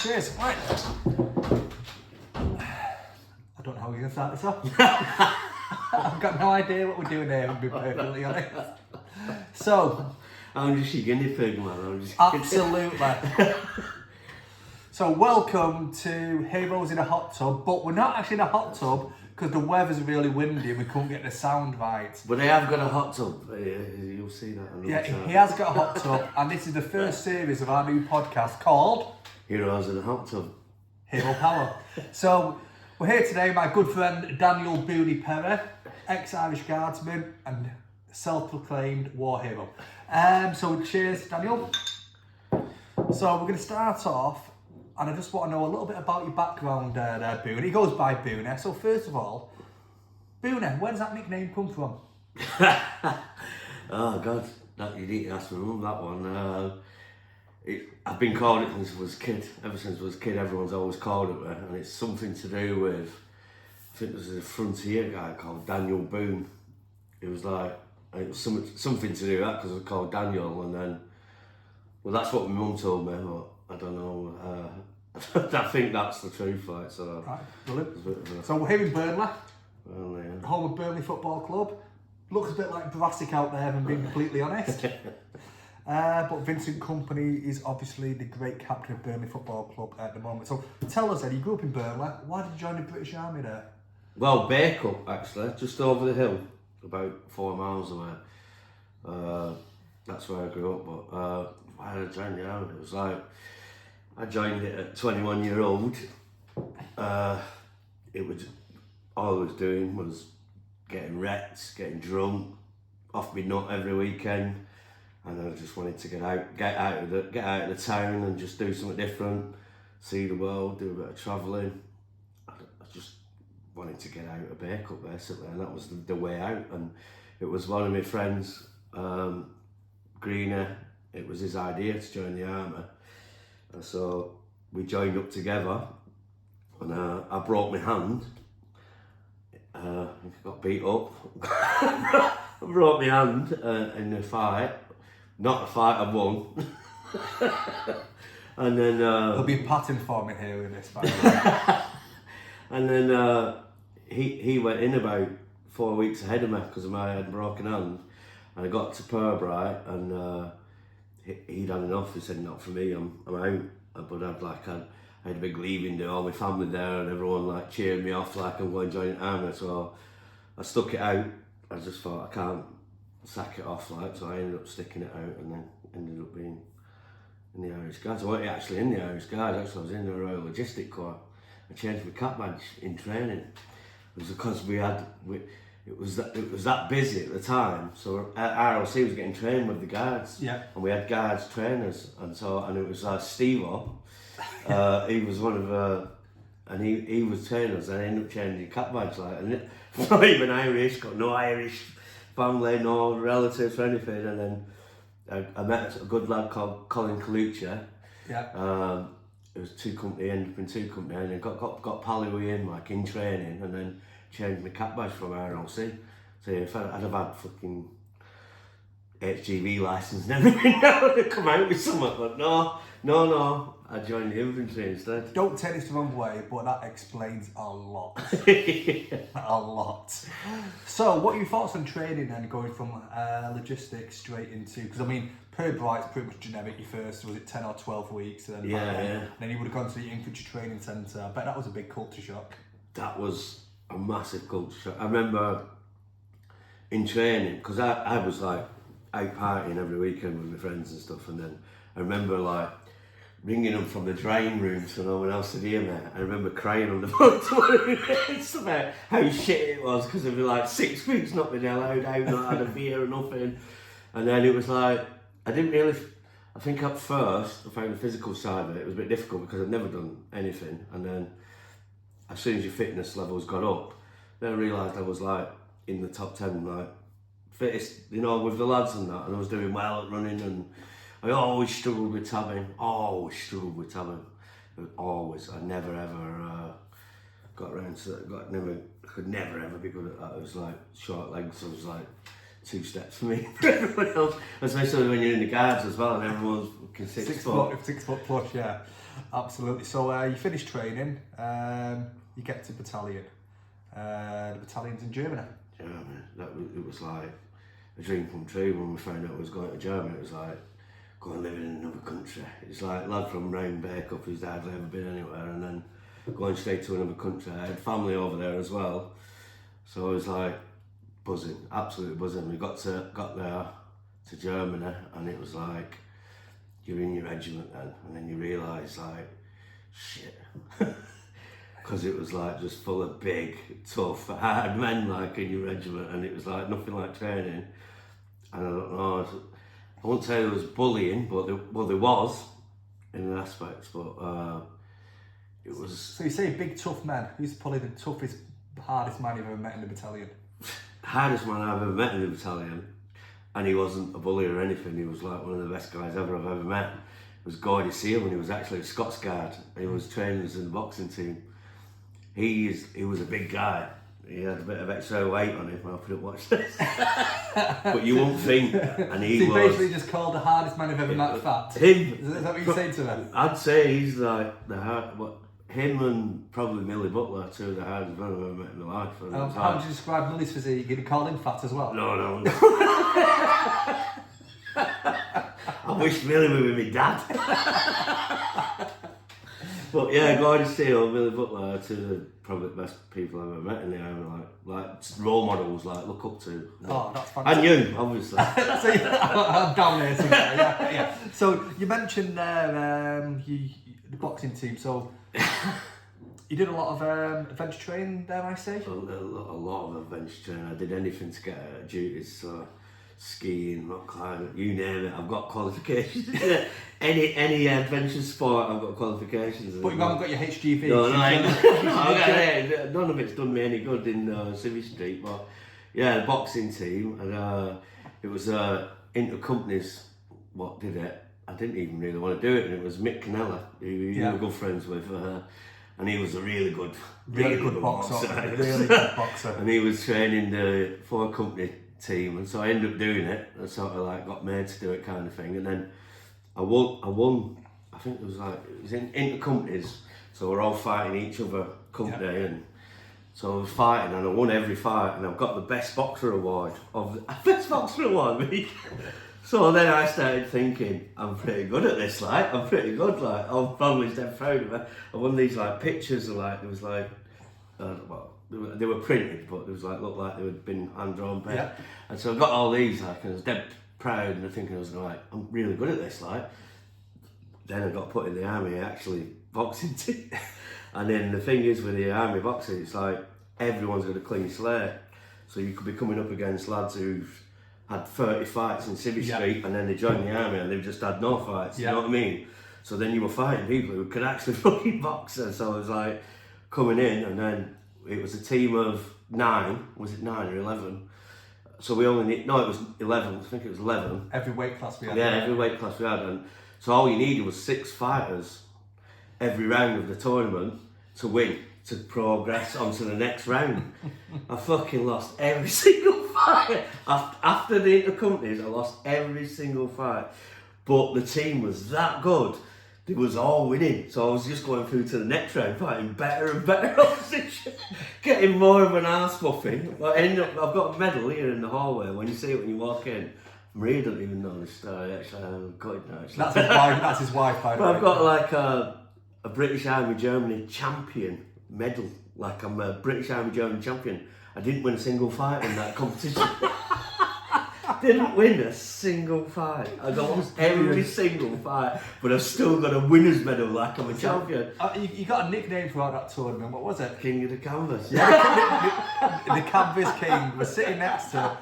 Cheers. Right. I don't know how we're going to start this off. I've got no idea what we're doing here, to be perfectly honest. So, I'm just your guinea pig, man. Absolutely. So, welcome to Heroes in a Hot Tub, but we're not actually in a hot tub because the weather's really windy and we couldn't get the sound right. But I have got a hot tub. You'll see that another time. He has got a hot tub, and this is the first series of our new podcast called Heroes in a Hot Tub. Hero Power. So, we're here today, my good friend Daniel Booney Perry, ex-Irish Guardsman and self-proclaimed war hero. So cheers, Daniel. So we're going to start off, and I just want to know a little bit about your background there, Booney. He goes by Booney. So first of all, Booney, where does that nickname come from? Oh God, you need to ask my mum that one. I've been called it since I was a kid. Ever since I was a kid, everyone's always called it me, and it's something to do with, I think there's a frontier guy called Daniel Boone. It was something to do with that because I was called Daniel, and then, well, that's what my mum told me, but I don't know. I think that's the truth, like, so. Right, brilliant. So we're here in Burnley, Well, yeah. home of Burnley Football Club. Looks a bit like Brassic out there, if I'm being completely honest. But Vincent Kompany is obviously the great captain of Burnley Football Club at the moment. So tell us then, you grew up in Burnley. Why did you join the British Army there? Well, Bacup, actually, just over the hill, about 4 miles away. That's where I grew up, but why did I join the army? It was like, I joined it at 21-year-old. It was, all I was doing was getting wrecked, getting drunk, off me nut every weekend. And I just wanted to get out of the town and just do something different, see the world, do a bit of travelling. I just wanted to get out of Bacup basically, and that was the way out. And it was one of my friends, Greener, it was his idea to join the army. And so we joined up together, and I broke my hand. I got beat up. I broke my hand in the fight. Not a fight, I won. And then There'll be a pattern forming here with this, by the way. And then he went in about 4 weeks ahead of me because of my broken hand. And I got to Purbright, and he'd had enough. He said, "Not for me, I'm out." But I had a big leaving day, all my family there, and everyone like cheered me off like I'm going to join the army. So I stuck it out. I just thought I can't sack it off, like, so I ended up sticking it out, and then ended up being in the Irish Guards. I wasn't actually in the Irish Guards, actually I was in the Royal Logistic Corps. I changed my cap badge in training. It was because it was that busy at the time, so RLC was getting trained with the guards. Yeah. And we had guards trainers, and it was Steve-O. He was one of and he was training us, and I ended up changing cap badge, like, and not even Irish, got no Irish family, no relatives or anything. And then I met a good lad called Colin Colucci. Yeah. It was ended up in 2 Company, and then got pally with him, like, in training, and then changed my cap badge from RLC. So if I'd have had fucking HGV licence and everything, I would have come out with something, but no, I joined the infantry instead. Don't take this the wrong way, but that explains a lot. A lot. So, what are your thoughts on training then, going from logistics straight into, because I mean, Purbright's pretty much generic. Your first, was it 10 or 12 weeks? And then Yeah. Then you would have gone to the infantry training centre. I bet that was a big culture shock. That was a massive culture shock. I remember in training, because I was like out partying every weekend with my friends and stuff, and then I remember like ringing them from the drying room so no one else could hear me. I remember crying on the phone to one of my mates about how shit it was, because it'd be like 6 weeks not being allowed out, not had a beer or nothing. And then it was like, I think at first I found the physical side of it was a bit difficult because I'd never done anything. And then as soon as your fitness levels got up, then I realised I was like in the top 10, like fittest, with the lads and that, and I was doing well at running, and I always struggled with tabbing. I never ever got around to that. I could never ever be good at that. It was like short legs, so it was like 2 steps for me for everyone else. Especially when you're in the guards as well, and everyone's 6 foot. 6 foot plus, yeah. Absolutely. So you finish training, you get to battalion. The battalion's in Germany. Yeah, man, it was like a dream come true when we found out I was going to Germany. It was like going living in another country. It's like a lad from round Bacup who's hardly ever been anywhere, and then going straight to another country. I had family over there as well, so I was like buzzing, absolutely buzzing. We got there to Germany, and it was like you're in your regiment then, and then you realise like shit. Because it was like just full of big, tough, hard men like in your regiment, and it was like nothing like training. And I don't know, I won't say there was bullying, but there was in aspects, but it was. So you say big, tough men. Who's probably the toughest, hardest man you've ever met in the battalion? Hardest man I've ever met in the battalion, and he wasn't a bully or anything. He was like one of the best guys I've ever met. It was Gordy Seal, and he was actually a Scots Guard. He was training us in the boxing team. He was a big guy. He had a bit of extra weight on him. I couldn't watch this, but you won't think. And he was basically just called the hardest man I've ever met fat. Him. Is that what you're saying to him? I'd say he's like the hard. Him and probably Millie Butler, two of the hardest men I've ever met in my life. How would you describe Millie's physique? Did you call him fat as well? No. I wish Millie were with my dad. But yeah, Gordy Steele, Millie Butler are two of the probably the best people I've ever met in the army. Like role models, like look up to. Oh, that's fantastic. And you, obviously. So I'm dominating there. Yeah. So you mentioned the boxing team. So you did a lot of adventure training there, I say. A lot of adventure training. I did anything to get out of duties. So skiing, rock climbing, you name it. I've got qualifications. any adventure sport, I've got qualifications. But you haven't got your HGV. No, none of it's done me any good in Civvy Street. But yeah, the boxing team, and it was inter-companies what did it. I didn't even really want to do it, and it was Mick Cannella, who you were good friends with, and he was a really good boxer. Really good boxer. And he was training the 4-company team, and so I ended up doing it. I sort of like got made to do it, kind of thing. And then I won. I think it was in inter-companies, so we're all fighting each other company, and so I was fighting, and I won every fight, and I've got the best boxer award me. So then I started thinking, I'm pretty good at this, I'm pretty good, I'm probably dead proud of it. I won these pictures, there was they were printed, but it was looked like they had been hand drawn pen. Yeah. And so I got all these, and I was dead proud, and I thinking I was I'm really good at this, Then I got put in the army, actually boxing team. And then the thing is with the army boxing, it's everyone's got a clean slate. So you could be coming up against lads who've had 30 fights in Civvy Street, and then they joined the army and they've just had no fights, you know what I mean? So then you were fighting people who could actually fucking box. And so I was coming in, and then it was a team of 9, was it 9 or 11? So we only need, no, it was 11, I think it was 11. Every weight class we had. Yeah, every weight class we had. And so all you needed was 6 fighters every round of the tournament to win, to progress onto the next round. I fucking lost every single fight. After the inter-companies, I lost every single fight. But the team was that good. It was all winning. So I was just going through to the next round, fighting better and better opposition, getting more of an arse puffing. I've got a medal here in the hallway. When you see it when you walk in, Maria doesn't even know the story. Actually, I've got it now. Actually. That's his wife, by the way. But I've got a British Army Germany champion medal. I'm a British Army German champion. I didn't win a single fight in that competition. Didn't win a single fight. I lost every single fight, but I've still got a winner's medal I'm a champion. You got a nickname throughout that tournament. What was it? King of the Canvas. Yeah, the Canvas King was sitting next to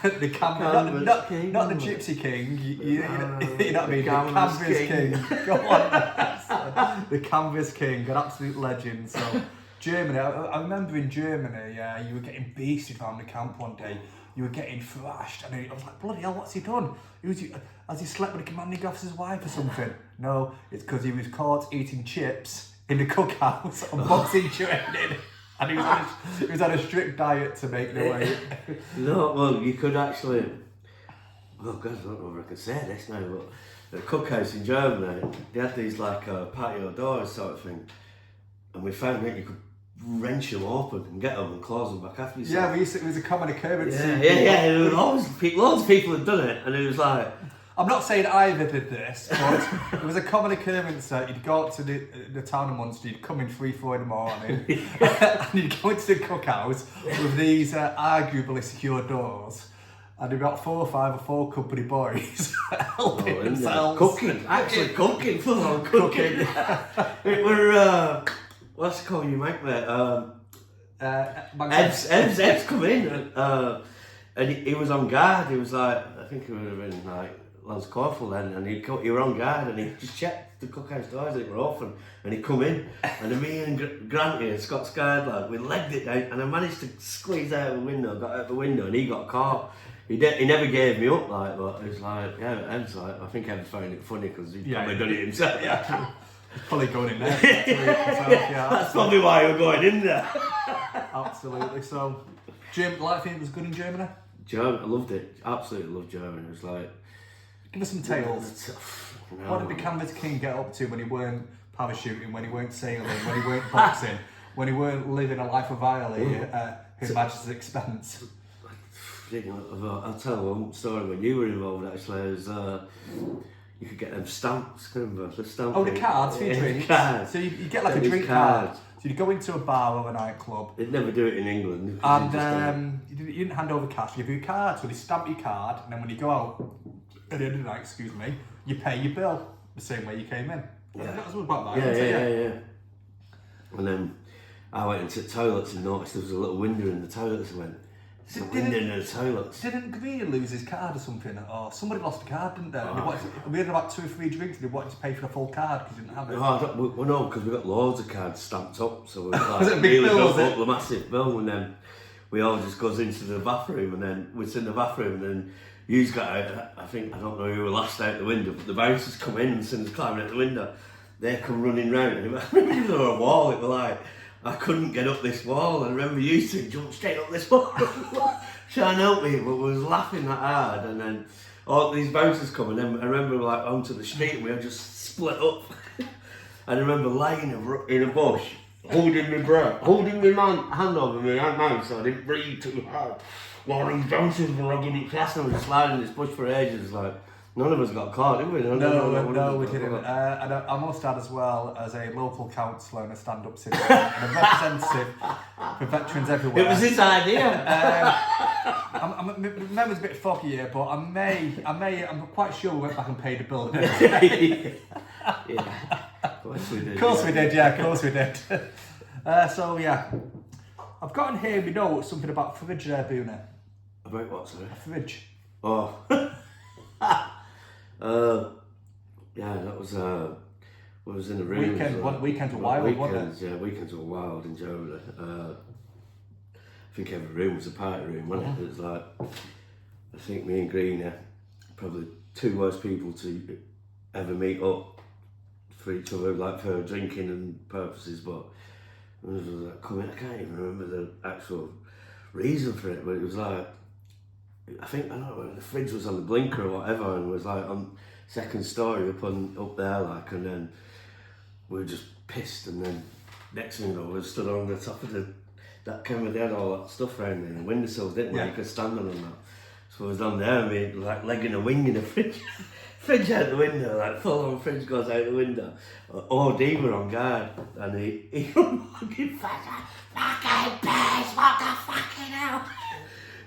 the Canvas, not the Gypsy King. You know what I mean? The Canvas King. Go on. The Canvas King, an absolute legend. So Germany, I remember in Germany, you were getting beasted around the camp one day. You were getting thrashed, and I was like, bloody hell, what's he done? Has he slept with the commanding officer's wife or something? No, it's because he was caught eating chips in the cookhouse and boxing training. And he was on a strict diet to make the weight. No, well, you could actually... Oh, God, I don't know if I can say this now, but at Cookhouse in Germany, they had these like patio doors sort of thing, and we found that you could wrench them open and get them and close them back after yourself. Yeah, it was a common occurrence. Yeah. There was loads of people had done it, and it was like. I'm not saying I ever did this, but it was a common occurrence that you'd go up to the town of Munster, you'd come in 3-4 in the morning, and you'd go into the cookhouse with these arguably secure doors, and about 4 or 5 or 4 company boys helping themselves. Cooking, actually cooking, full on cooking. It were, what's it called, you make mate? Ev's come in, and he was on guard. He was like, I think he would have been like, Lance Corporal then, and he were on guard, and he just checked the cookhouse doors that were open, and he come in, and then me and Grant here, Scott's guard lad, we legged it down, and I managed to squeeze out the window, got out the window, and he got caught. He never gave me up, like, but it was like, yeah, Ed's like, I think Ed found it funny because he'd probably done it himself. Yeah, probably going in there. That's probably why you're going in there. Absolutely. So, Jim, life it was good in Germany? Germany, I loved it. Absolutely loved Germany. It was like. Give us some tales. What did the Canvas King get up to when he weren't parachuting, when he weren't sailing, when he weren't boxing, when he weren't living a life of violence at His Majesty's expense? I'll tell one story when you were involved actually. It was, you could get them stamps, remember? The stamp. Oh, the cards for your drinks? Cards. So you get like a drink card. So you'd go into a bar or a nightclub. They'd never do it in England. And you didn't hand over cash, you give you a card. So they stamp your card, and then when you go out, at the end of the night, you pay your bill the same way you came in. Yeah. That was about that. Yeah. And then I went into the toilets and noticed there was a little window in the toilets. I went, there's a window in the toilets. Didn't Green lose his card or something? Or somebody lost a card, didn't they? We had about 2 or 3 drinks and they wanted to pay for the full card because you didn't have it. No, because we got loads of cards stamped up. So we like, was it a big bill, built up the massive bill, and then we all just goes into the bathroom, and then we're in the bathroom, and then you's got out. I don't know who were last out the window, but the bouncers come in and as soon as climbing out the window, they come running round. And I remember there was a wall, it was like, I couldn't get up this wall, and I remember you two jumped straight up this wall, trying to help me, but we was laughing that hard, and then all these bouncers come, and then I remember we were like onto the street, and we were just split up. I remember lying in a bush, holding my breath, holding my hand over my mouth so I didn't breathe too hard. While these bouncers were rubbing each other and sliding in this bush for ages, like, none of us got caught, did we? No, we didn't. And I must add as well, as a local councillor and a stand-up citizen and a representative for veterans everywhere. It was his idea. My memory's a bit foggy here, but I'm quite sure we went back and paid the bill. Yeah, of course we did. Of course we did. So yeah, I've got in here, we know something about fridge there, Booney. About what, sorry? A fridge. Oh. Yeah, that was we was in the room. Weekends were wild, wasn't it? Yeah, weekends were wild in Germany. I think every room was a party room, wasn't it? It was like, I think me and Green are probably 2 worst people to ever meet up for each other, like for drinking and purposes, but it was like I can't even remember the actual reason for it, but it was like, I don't know, the fridge was on the blinker or whatever, and it was like on 2nd story up there, like, and then we were just pissed, and then next thing you know, we stood on the top of that camera, they had all that stuff around there, and windowsills, didn't we? You could stand on them that. So I was down there, and we like legging a wing in the fridge. Fridge out the window, like full on fridge goes out the window. OD were on guard, and he fucking fucking piss, what the fucking hell?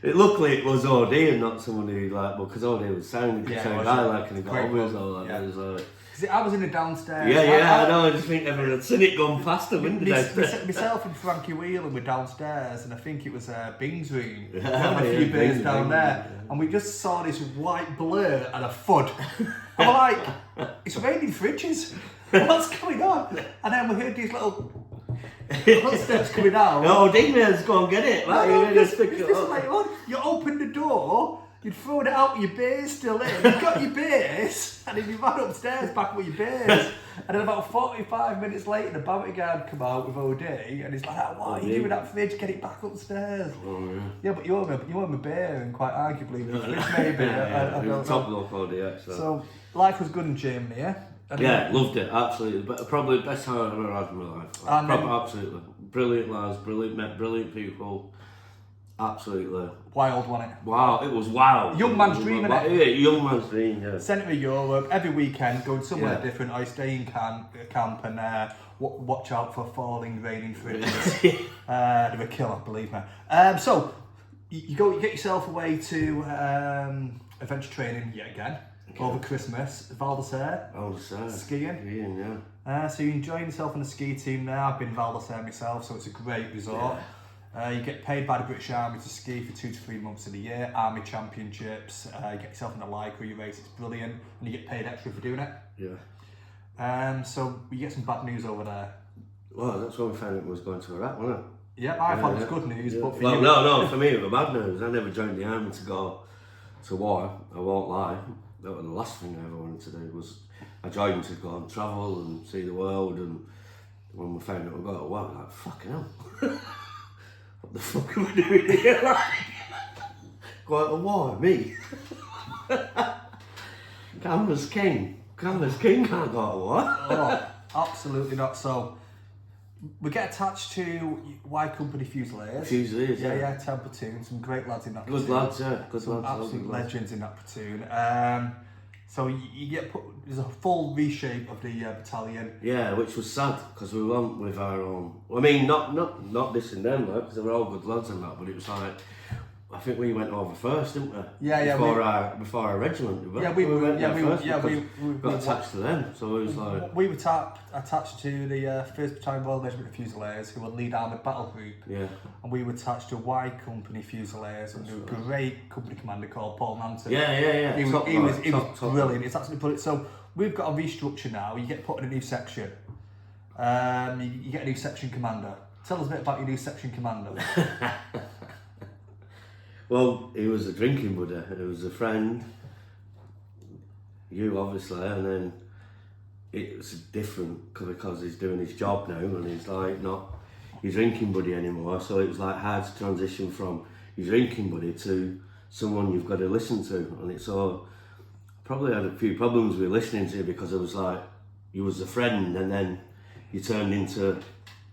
Luckily it was OD and not someone who like, well, because OD was sound, guy like, and he got over us all that. Yeah. It was like, I was in the downstairs. I know. I just think everyone had seen it gone past the window downstairs. Myself and Frankie Whelan were downstairs, and I think it was Bing's room. A few beers down there, and we just saw this white blur and a FUD. And we're like, it's raining fridges. What's going on? And then we heard these little steps coming out. No, Digman's go and get it. Like, just like, you open the door. You'd thrown it out with your beers still in. You've got your beers, and then you ran upstairs back with your beers. And then about 45 minutes later, the bounty guard come out with OD, and he's like, what are you doing that fridge? Get it back upstairs. Oh, yeah. Yeah, but you owe him a beer, and quite arguably, the fridge maybe. Yeah, I it was a top look OD, actually. So, life was good in Germany, yeah? Yeah, loved it, absolutely. But probably the best time I've ever had in my life. Absolutely. Brilliant lads, brilliant people. Absolutely. Wild, wasn't it? Wow, it was wild. Young man's dream, innit? Yeah, young man's dream, yeah. Centre of Europe, every weekend, going somewhere Yeah. different. I stay in camp and watch out for falling, raining fridges. They were a killer, believe me. So, you get yourself away to adventure training yet again. Over Christmas, Val d'Isère, skiing. Yeah. So you're enjoying yourself on the ski team there. I've been Val d'Isère myself, so it's a great resort. You get paid by the British Army to ski for 2 to 3 months of the year. Army championships. You get yourself in the Lycra race. It's brilliant, and you get paid extra for doing it. Yeah. So you get some bad news over there. Well, that's when we found it was going to Iraq, wasn't it? Yeah, I thought it was good news, but for you... No, for me it was bad news. I never joined the army to go to war. I won't lie. That was the last thing I ever wanted to do. Was I joined to go and travel and see the world, and when we found out we got to war, we were like, fucking hell. What the fuck am I doing here? Like, go to war, me? Canvas King can't go to war. Oh, absolutely not. So, we get attached to Y Company Fusiliers. Fusiliers, yeah, 10 platoon. Some great lads in that platoon. Good lads, yeah. Good some lads. Absolute legends in that platoon. So you get put. There's a full reshape of the battalion. Yeah, which was sad because we went with our own. I mean, not dissing them, because they were all good lads and that. But it was like, I think we went over first, didn't we? Yeah. Before our regiment. We got attached to them, so it was like we were attached to the 1st Battalion Royal Regiment of Fusiliers, who were lead armoured battle group. Yeah. And we were attached to Y Company Fusiliers, and there was a great company commander called Paul Nanton. Yeah. He was brilliant. It's absolutely brilliant. So we've got a restructure now. You get put in a new section. You get a new section commander. Tell us a bit about your new section commander. Well, he was a drinking buddy. He was a friend. You obviously, and then it's different because he's doing his job now, and he's like not your drinking buddy anymore. So it was like hard to transition from your drinking buddy to someone you've got to listen to, and it's so probably had a few problems with listening to because it was like you was a friend, and then you turned into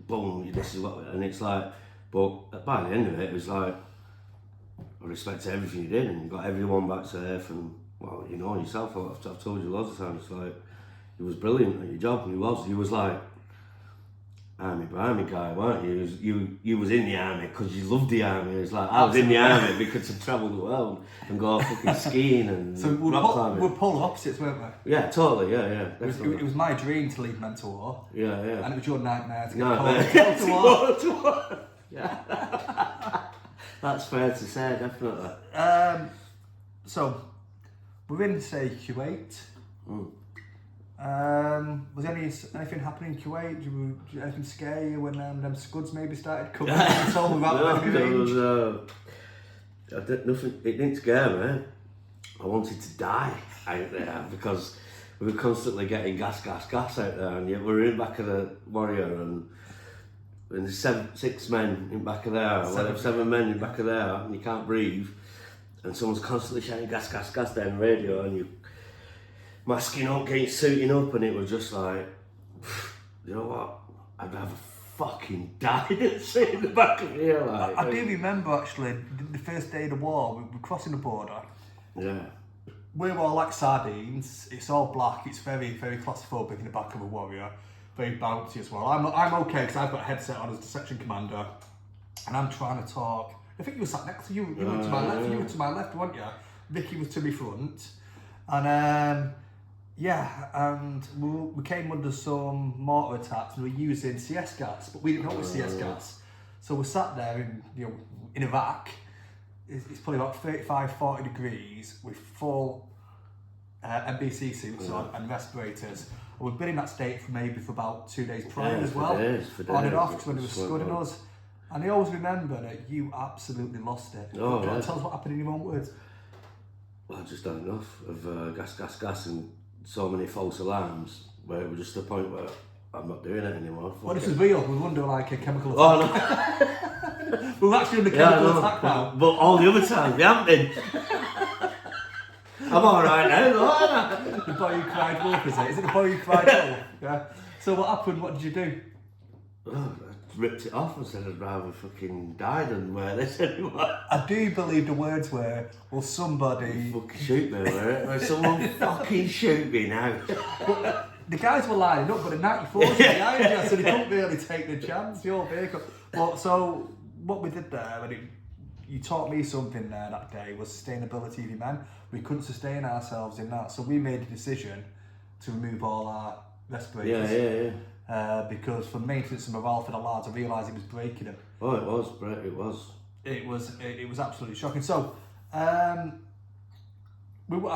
boom. This is what, and it's like, but by the end of it, it was like. I respect everything you did, and you got everyone back safe, and well, you know yourself. I've told you lots of times. Like, he was brilliant at your job. He was like army guy, weren't you? You was in the army because you loved the army. It's like I was in the army because I travelled the world and go fucking skiing and so rock climbing. We're polar opposites, weren't we? Yeah, totally. Yeah. It was my dream to lead men to war. Yeah. And it was your nightmare to get called to war. Yeah. That's fair to say, definitely. So, we're in, say, Kuwait. Was anything happening in Kuwait? Did anything scare you when them scuds maybe started coming? Nothing. It didn't scare me. I wanted to die out there because we were constantly getting gas out there, and yet we were in the back of the Warrior, and there's 6 men in back of there, seven men in back of there, and you can't breathe, and someone's constantly shouting gas down the radio, and you masking up, suiting up, and it was just like, you know what? I'd rather fucking die than sit in the back of here. Like, I do remember actually the first day of the war. We were crossing the border. Yeah. We were all like sardines. It's all black. It's very, very claustrophobic in the back of a Warrior. Very bouncy as well. I'm okay because I've got a headset on as the section commander, and I'm trying to talk. I think you were sat next to you. You were to my left. You were to my left, weren't you? Vicky was to my front, and and we came under some mortar attacks, and we were using CS gas, but we didn't know it was CS gas. So we sat there in Iraq. It's probably about 35-40 degrees with full NBC suits on and respirators. We've been in that state for about 2 days prior as well. For days. On and off, when they were scudding us. And I always remember that you absolutely lost it. Tell us what happened in your own words. I just had enough of gas, and so many false alarms where it was just the point where I'm not doing it anymore. Well, this is real. We wouldn't do like a chemical Oh attack. no! We're actually under chemical attack now. But all the other times we haven't been. I'm alright now, though, aren't I? The boy who cried wolf, is it? Is it the boy who cried wolf? Yeah. So what happened? What did you do? Oh, I ripped it off and said I'd rather fucking die than wear this anymore. I do believe the words were, "Will somebody Fucking shoot me, will someone fucking shoot me now?" The guys were lining up, but the 94s were behind you, so they couldn't really take the chance. Your vehicle. Well, so what we did there, and you taught me something there that day, was sustainability of your men. We couldn't sustain ourselves in that, so we made a decision to remove all our respirators. Yeah. Because for maintenance and morale for the lads, I realised it was breaking them. Oh, it was, Brett. It was. It was absolutely shocking. So, I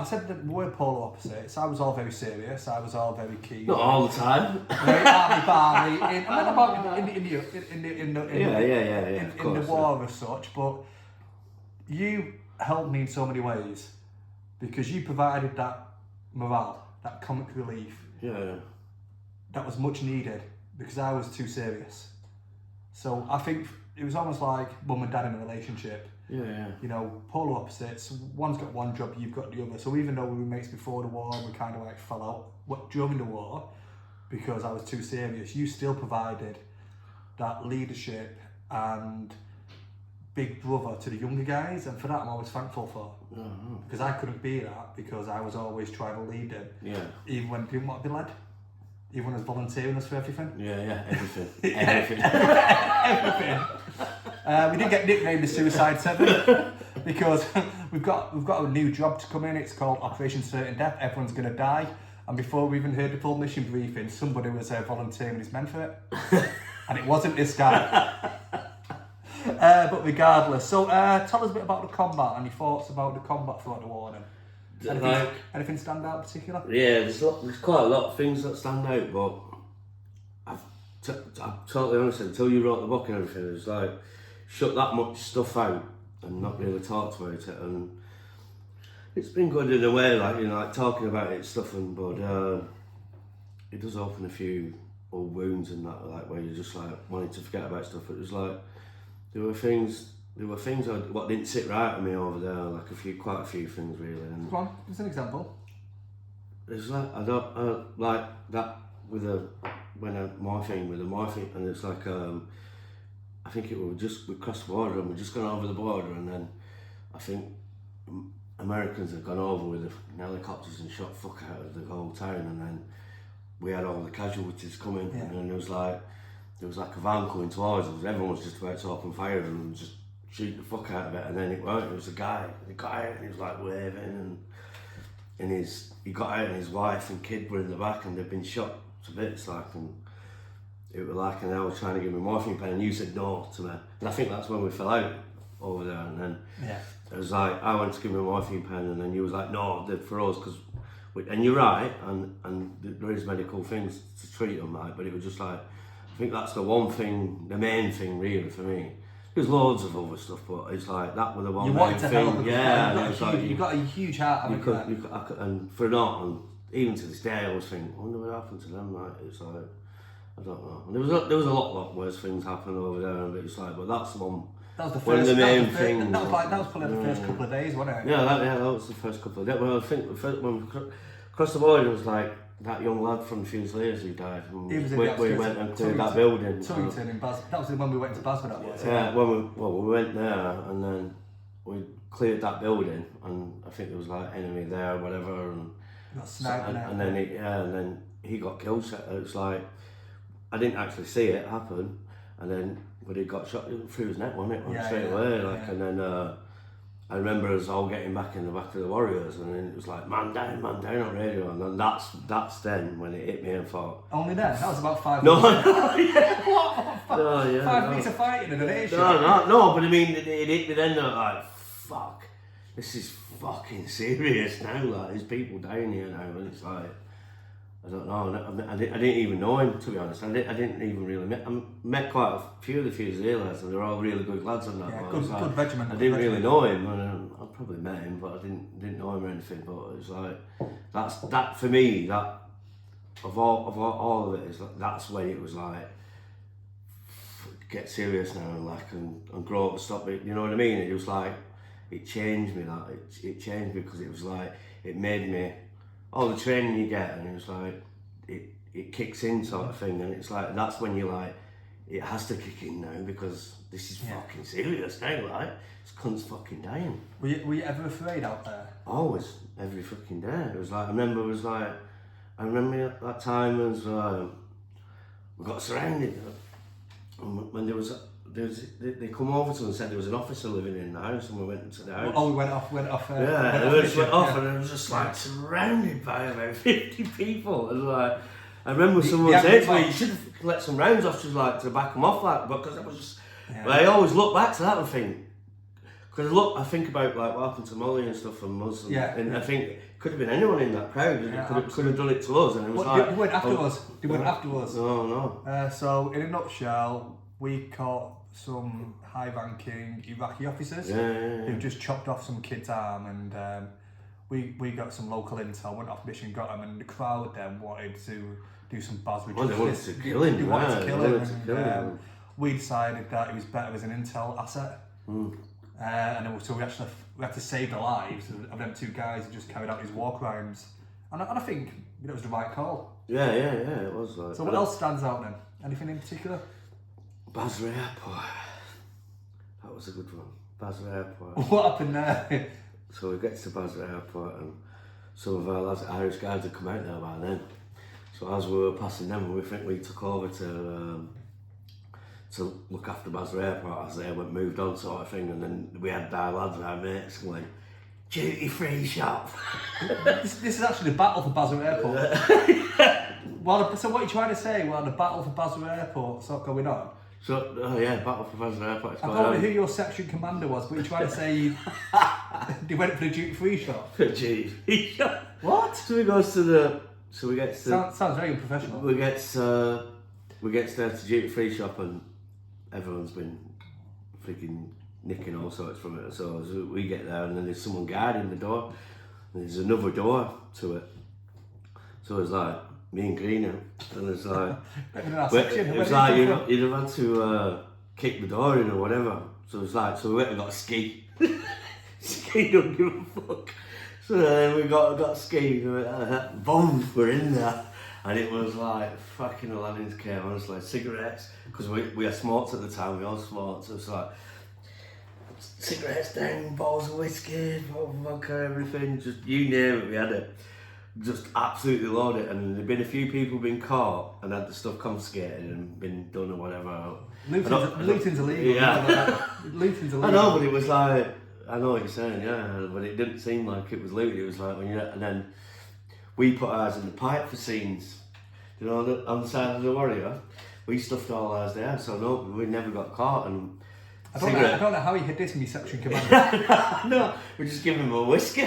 said that we were polar opposites. I was all very serious. I was all very keen. Not all the time. Very army barmy. In the war as such. But you helped me in so many ways because you provided that morale, that comic relief. Yeah. That was much needed because I was too serious. So I think it was almost like mum and dad in a relationship. Yeah. You know, polar opposites. One's got one job, you've got the other. So even though we were mates before the war, we kind of like fell out during the war because I was too serious. You still provided that leadership and big brother to the younger guys, and for that I'm always thankful for. Because I couldn't be that because I was always trying to lead them. Yeah. Even when people want to be led. Even when I was volunteering us for everything. Yeah, everything. Everything. Everything. We did get nicknamed the Suicide Seven because we've got a new job to come in. It's called Operation Certain Death. Everyone's going to die. And before we even heard the full mission briefing, somebody was volunteering his men for it. And it wasn't this guy. But regardless. So tell us a bit about the combat and your thoughts about the combat throughout the war then. Anything stand out in particular? Yeah, there's quite a lot of things that stand out, but I'm totally honest, until you wrote the book and everything, it was like, shut that much stuff out and not really talked about it, and it's been good in a way, like, you know, like talking about it and stuff, but it does open a few old wounds and that, like, where you just like wanting to forget about stuff. It was like, there were things what didn't sit right with me over there, like quite a few things really. And go on, give us an example. It's like like that with the morphine, and it's like I think we crossed the border and we'd just gone over the border, and then I think Americans had gone over with the helicopters and shot fuck out of the whole town, and then we had all the casualties coming, and then there was like a van coming towards us. Everyone was just about to open fire and just shoot the fuck out of it, and then it was a guy. He got out and he was like waving, and he got out and his wife and kid were in the back and they'd been shot to bits, like, and it was like, and I was trying to give me a morphine pen and you said no to me, and I think that's when we fell out over there, and then it was like I went to give me a morphine pen and then you was like no, they're for us, because and you're right, and there is medical things to treat them, like, but it was just like, I think that's the main thing really for me. There's loads of other stuff, but it's like that was the one main thing. You've got a huge heart. And for not, and even to this day, I always think, I wonder what happened to them. Like, it's like, I don't know. And there was a lot worse things happening over there, and it's like, but that's the one. That was the first. The main thing. That was probably the first couple of days, wasn't it? Yeah, that was the first couple of days. Well, I think when we crossed the border, it was like that young lad from Fusiliers who died. We went and cleared that building. Turrington in Bas. That was when we went to Basford. That was. Yeah, we went there and then we cleared that building, and I think there was like enemy there, or whatever, and got sniped and then he got killed. So it was like I didn't actually see it happen, and then when he got shot through his neck, wasn't it? Straight away, and then. I remember us all getting back in the back of the Warriors, and then it was like, man down on radio, and then that's then when it hit me and thought... Only then? That was about 5 minutes. What? 5 minutes of fighting in an nation? No, but I mean, it hit me then, like, fuck, this is fucking serious now, like, there's people down here now, and it's like, I don't know. I didn't even know him, to be honest. I didn't even really met. I met quite a few of the Fusiliers, and they're all really good lads and that. Yeah, But good regiment. I didn't really know him, and I probably met him, but I didn't know him or anything. But it was like that for me. That of all of it is like, that's when it was like get serious now and grow up and stop it. You know what I mean? It was like it changed me. That it changed me because it was like it made me. All the training you get, and it was like it kicks in sort of thing, and it's like that's when you're like it has to kick in now because this is fucking serious now. Like this cunt's fucking dying. Were you ever afraid out there? Always, every fucking day. It was like I remember that time as we got surrounded, and when they come over to us and said there was an officer living in the house, and we went into the house. Oh, we went off. Yeah, Went off, and it was just like surrounded by about 50 people. And like, I remember someone saying to me, "You should have let some rounds off, just like to back them off, like." Because it was just. Yeah. I always look back to that and think, because I think about like what happened to Molly and stuff and Mus, and I think it could have been anyone in that crowd. Yeah, could have done it to us, and it was like. They went after us. They went after us. No. So in a nutshell, we caught some high-ranking Iraqi officers who just chopped off some kid's arm, and we got some local intel, went off mission, got him, and the crowd then wanted to do some buzz with they wanted to kill him. They wanted to kill him. We decided that it was better as an intel asset. And so we had to save the lives of them two guys who just carried out these war crimes. And I think it was the right call. Yeah, it was. Like, so what else stands out then? Anything in particular? Basra Airport. That was a good one. Basra Airport. What happened there? So we get to Basra Airport, and some of our lads, Irish guys, had come out there by then. So as we were passing them, we took over to look after Basra Airport as they moved on, sort of thing. And then we had our lads, our mates, going, "Duty free shop." This is actually the battle for Basra Airport. So what are you trying to say? Well, the battle for Basra Airport sort of going on. So, battle for Basra Airport. I don't know who your section commander was, but you're trying to say they went for the duty free shop. For duty free shop. What? So we goes to the. So we get to. Sounds very unprofessional. We get there to duty free shop, and everyone's been freaking nicking all sorts from it. So we get there, and then there's someone guarding the door. And there's another door to it. So it's like me and Greener, and it's like it was like you'd have had to kick the door in or whatever. So it's like we went and got a ski. Ski don't give a fuck. So then we got ski. Boom, we're in there. And it was like fucking Aladdin's cave, honestly. Cigarettes, because we had smoked at the time, we all smoked, so it's like cigarettes down, bottles of whiskey, vodka, everything, just you name it, we had it. Just absolutely loaded, and there'd been a few people been caught and had the stuff confiscated and been done or whatever. Looting's illegal. Yeah. Looting's illegal. I know, but it was like, I know what you're saying, yeah, but it didn't seem like it was loot. It was like when and then we put ours in the pipe for scenes. You know, on the side of the Warrior, we stuffed all ours there, so no, we never got caught. And I don't know how he hid this in his section commander. No, we just give him a whiskey.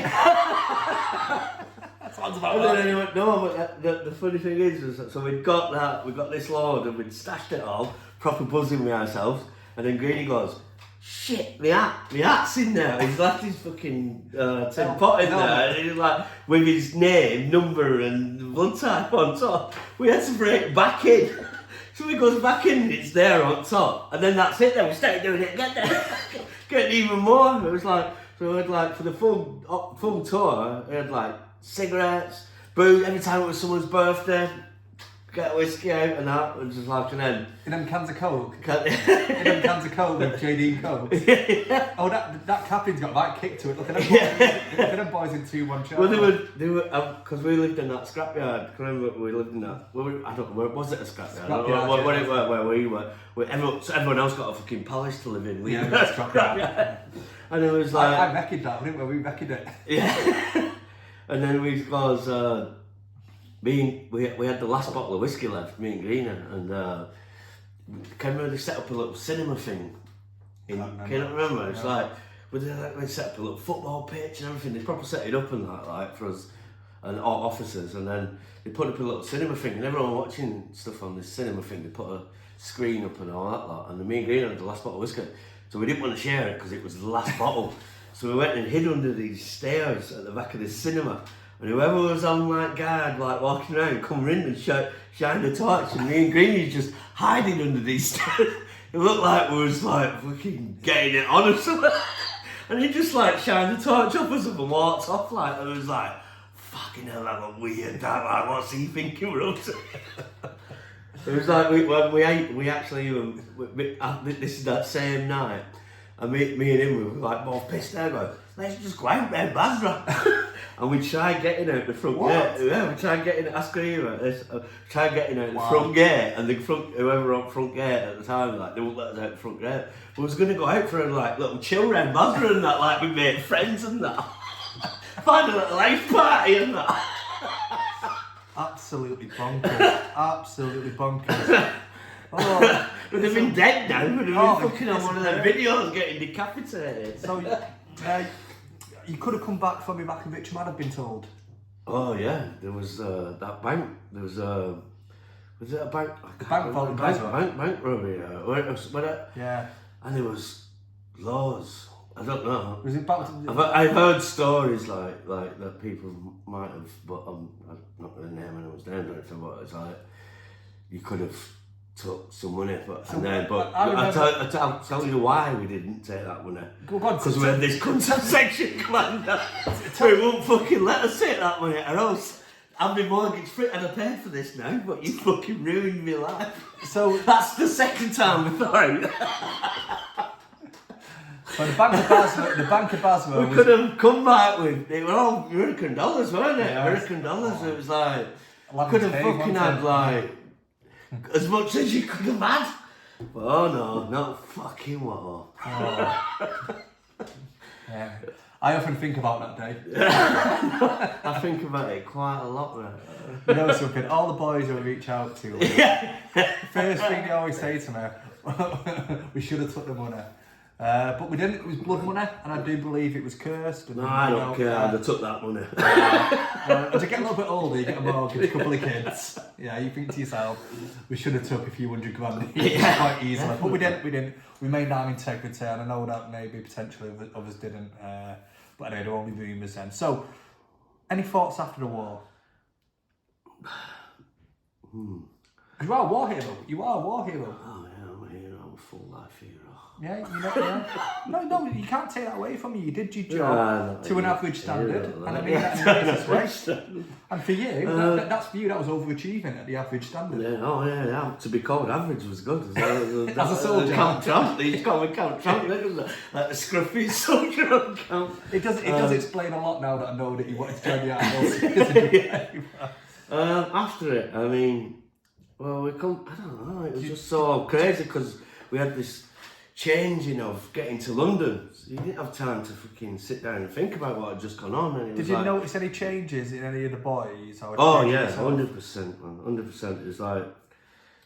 Sounds about right. Anyway, no, but the funny thing is so we got this load, and we'd stashed it all, proper buzzing with ourselves, and then Greeny goes, "Shit, my hat's in there." He's left his fucking tin pot in there, and he's like, with his name, number, and blood type on top. We had to break back in. So he goes back in, and it's there on top, and then that's it. Then we started doing it again, getting even more. It was like, so we had like for the full tour, we had like cigarettes, booze. Every time it was someone's birthday, get a whiskey out and that, and just like, and then in them cans of Coke. In them cans of Coke with JD Coke. Yeah. Oh, that captain's got that kick to it. Look at them boys in 2-1 charge. Well, they were because we lived in that scrapyard. Remember, we lived in that. I don't know, was it a scrapyard? Where we were. Everyone else got a fucking palace to live in. We yeah, that's scrapyard. And it was like I reckoned that, didn't we? We reckoned it. Yeah. And then we had the last bottle of whiskey left, me and Greener, and can remember they set up a little cinema thing. Can you remember? It's like they set up a little football pitch and everything. They proper set it up and that, like for us. and officers, and then they put up a little cinema thing, and everyone watching stuff on this cinema thing, they put a screen up and all that lot, and me and Green had the last bottle of whiskey, so we didn't want to share it because it was the last bottle, so we went and hid under these stairs at the back of this cinema, and whoever was on like guard, like walking around, come in and shine the torch, and me and Greeny just hiding under these stairs. It looked like we was like fucking getting it on or something. And he just like shined the torch up us and walked off like, and it was like, fucking hell, that was weird, that, like, what's he thinking we're up to? It was like, we actually, this is that same night, and me and him, we were like both pissed out, going, let's just go out there, Basra. And we tried getting out the front gate. Yeah, we tried getting, ask her about this, tried getting out the front gate, and whoever on front gate at the time, like, they wouldn't let us out the front gate. We was going to go out for a like little chill round Basra and that, like we made friends and that. Find a little life party and that. Absolutely bonkers. Absolutely bonkers. Oh, we'd have been dead now. We'd have been fucking on one of their videos getting decapitated. So, you could have come back from Ivanovic, might have been told. Oh yeah, there was that bank. There was it a bank? Bank robbery. Yeah. And there was laws. I don't know. Was it back to I've heard stories like that people might have, but I'm not going to name anyone's name or anything. But it's like you could have took some money, but I'll tell you why we didn't take that money. Because we had this contraception commander who won't fucking let us take that money, or else I'd be mortgage free and I paid for this now. But you fucking ruined my life. So that's the second time we thought it. So the Bank of Basra. We could have come back with, they were all American dollars, weren't it? Yeah. American dollars. It was like, could have fucking had like as much as you could have had. But oh no, not fucking what. Oh. Yeah. I often think about that day. I think about it quite a lot now. You know something, all the boys who I reach out to, first thing they always say to me, we should have took the money. But we didn't, it was blood money, and I do believe it was cursed. And, no, I don't care, I'd have took that money. As you get a little bit older, you get a mortgage, a couple of kids. Yeah, you think to yourself, we should have took a few $100 grand quite easily. But we didn't. We made our integrity, and I know that maybe potentially others didn't. But anyway, there were only rumours then. So, any thoughts after the war? Because you are a war hero. You are a war hero. Oh yeah, I'm a hero. I'm a full life hero. Yeah, you know, yeah. No, you can't take that away from you. You did your job to an average standard, and I mean that in the nicest way. And for you, that's for you. That was overachieving at the average standard. Yeah. To be called average was good. As a soldier, Count Trump. They call me Count Trump. Like a scruffy soldier on Count. It does explain a lot now that I know that you wanted to join the army. After it, I mean, well, I don't know. It was just so crazy because we had this changing of getting to London, so you didn't have time to fucking sit down and think about what had just gone on. And did you notice any changes in any of the boys? Oh yeah, 100%, man, 100%. It's like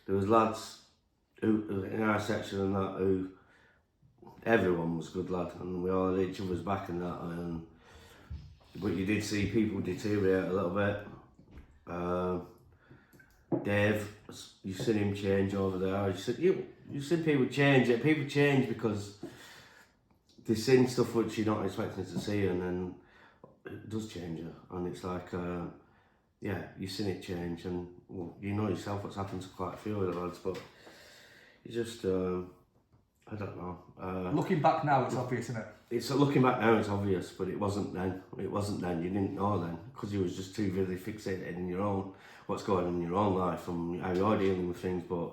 there was lads who in our section and that who everyone was good lad, and we all had each other's back and that. But you did see people deteriorate a little bit. Dave, you've seen him change over there. You've seen people change. People change because they've seen stuff which you're not expecting to see, and then it does change you. And it's like, you've seen it change, and well, you know yourself what's happened to quite a few of the lads, but you just, I don't know. Looking back now, it's obvious, isn't it? Looking back now, it's obvious, but it wasn't then. It wasn't then. You didn't know then because you was just too really fixated in your own, what's going on in your own life and how you're dealing with things. But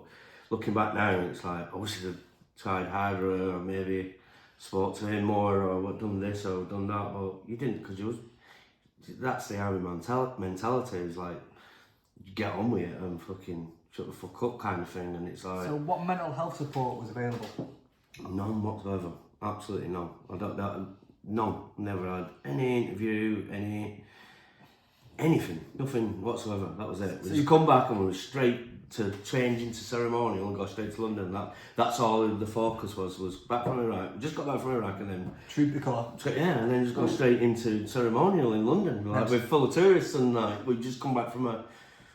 looking back now, it's like I wish I'd have tried harder, or maybe spoke to him more, or done this or done that. But you didn't, because that's the army mentality. Is like you get on with it and fucking shut the fuck up kind of thing. And it's like, so what mental health support was available? None whatsoever. Absolutely none. None. Never had any interview, anything, nothing whatsoever. That was it. We just come back and we were straight to change into ceremonial and go straight to London. That's all the focus was back from Iraq. Just got back from Iraq and then Troop the colour. yeah, and then just go straight into ceremonial in London. Like we're full of tourists and like we've just come back from a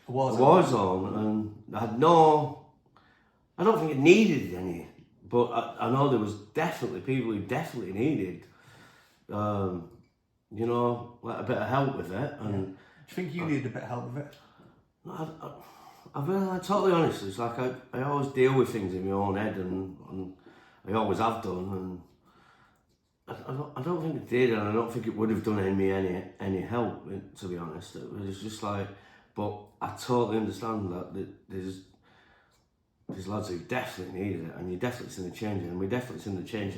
war zone and I don't think it needed any, but I know there was definitely people who definitely needed, you know, like a bit of help with it. And do you think you needed a bit of help with it? I'm totally honest. It's like I always deal with things in my own head, and I always have done, and I don't think it did, and I don't think it would have done me any help. To be honest, it was just like, but I totally understand that there's lads who definitely needed it, and you definitely seen the change, and we definitely seen the change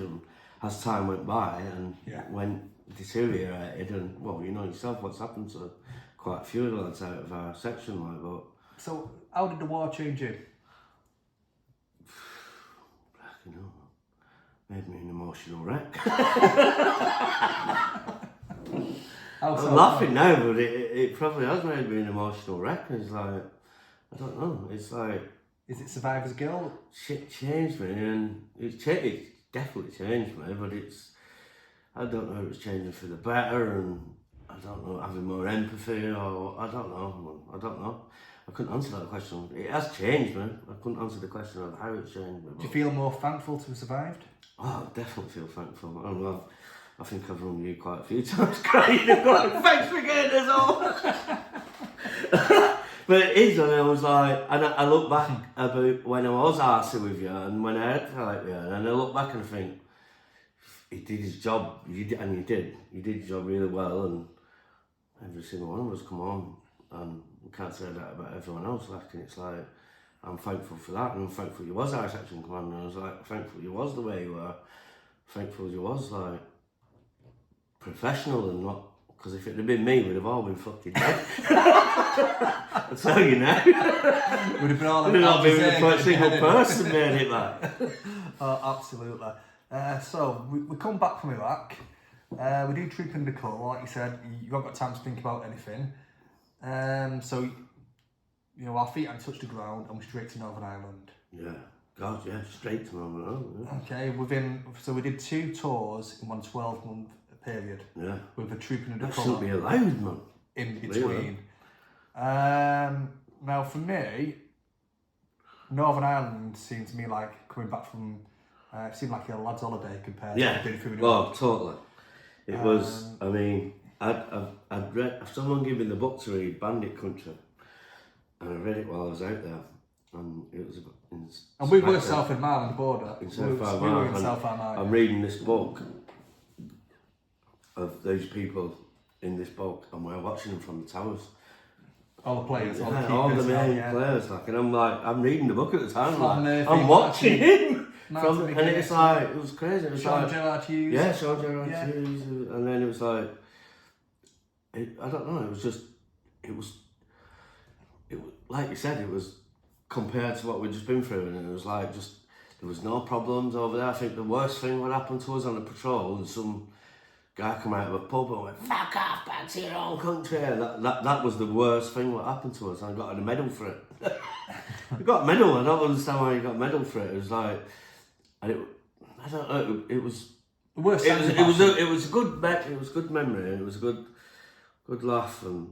as time went by and went deteriorated, and well, you know yourself what's happened to quite a few of the lads out of our section, like, but. So, how did the war change you? You know, made me an emotional wreck. I'm laughing now, but it probably has made me an emotional wreck. It's like, I don't know, it's like... Is it survivor's guilt? Shit changed me, and it definitely changed me, but I don't know if it's changing for the better, and I don't know, having more empathy, or I don't know. I couldn't answer that question. It has changed me. I couldn't answer the question of how it's changed me. Do you feel more thankful to have survived? Oh, I definitely feel thankful. I don't know, I think I've rung you quite a few times crying and going, thanks for getting us all. But it is, and I was like, and I look back about when I was arsey with you and when I had to help you, and I look back and I think, he did his job, you did your job really well, and every single one of us come on, and we can't say that about everyone else, like, and it's like, I'm thankful for that, and I'm thankful you was our section commander, and I was like, thankful you was the way you were, thankful you was, like, professional and not, because if it had been me, we'd have all been fucking dead. I'll tell you now. We'd have been all been the single person made it like. Oh, absolutely. So, we come back from Iraq, we do troop in the colour, like you said, you haven't got time to think about anything. So, you know, our feet hadn't touched the ground and we're straight to Northern Ireland. Yeah, God, yeah, straight to Northern Ireland. Yeah. Okay, so we did 2 tours in one 12-month period. Yeah. With a troop in the That colour. shouldn't be allowed, man. In between. Really? Now, for me, Northern Ireland seemed to me like coming back from, it seemed like a lad's holiday compared to being through. Well, totally. It was, I mean, I'd read, someone gave me the book to read, Bandit Country, and I read it while I was out there, and it was and we were south of Marland border. In South Armagh, I'm reading this book of those people in this book, and we're watching them from the towers. All the players, all the main players, like, and I'm like, I'm reading the book at the time, like, I'm watching him from, and it's like, it was crazy. It was Sean like, Gerard Hughes. Yeah, Sean Gerard Hughes, and then it was like, I don't know, it was like you said, it was compared to what we'd just been through, and it was like there was no problems over there. I think the worst thing what happened to us on a patrol, and some guy come out of a pub and went, fuck off back to your own country. And that was the worst thing what happened to us, and I got a medal for it. I got a medal. I don't understand why you got a medal for it. It was like, and I don't know. It was the worst. It was a good memory. It was a good laugh, and